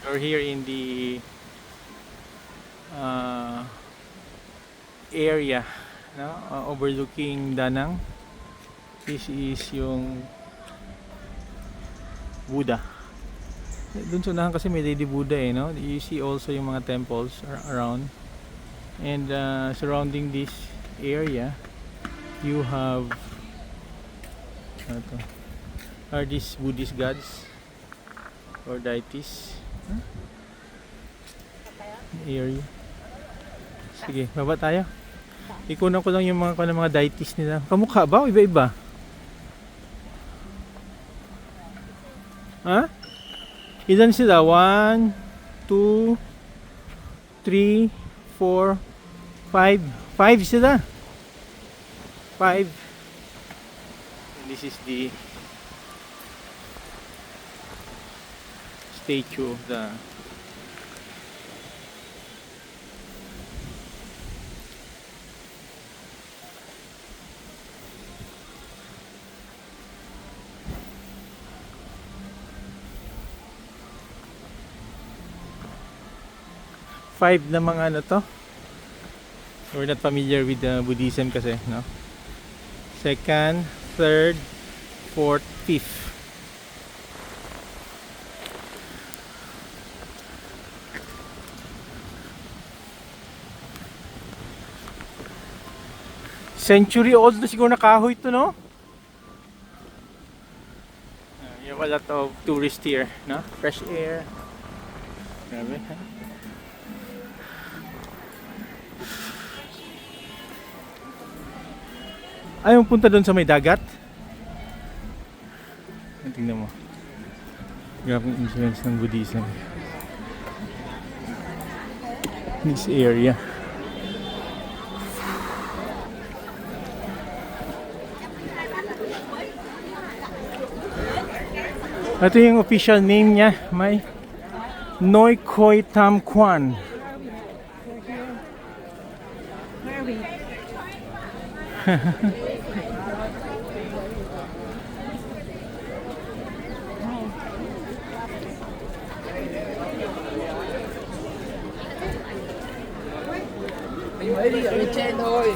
We're here in the area, no? Overlooking Danang. This is yung Buddha. Doon sa unahan kasi may Lady Buddha eh, no? You see also yung mga temples around. And surrounding this area, you have are these Buddhist gods or deities. Area. Sige, baba tayo. Ikunan ko lang yung mga deities nila. Kamukha ba o iba-iba? Ha? Ilan sila? 1, 2, 3, 4, 5. 5 sila. 5. This is the statue of the five na mga ano to. We're not familiar with Buddhism kasi, no? Second, third, fourth, fifth. Century old na siguro na kahoy to, no? You have a lot of tourists here, no? Fresh air. Grabe, ha? Ayaw punta doon sa may dagat. Tingnan mo. Grabe yung influence ng Buddhism. This area. Ito yung official name niya. May Noi Khoi Tham Kwan. Mấy đi ở trên thôi.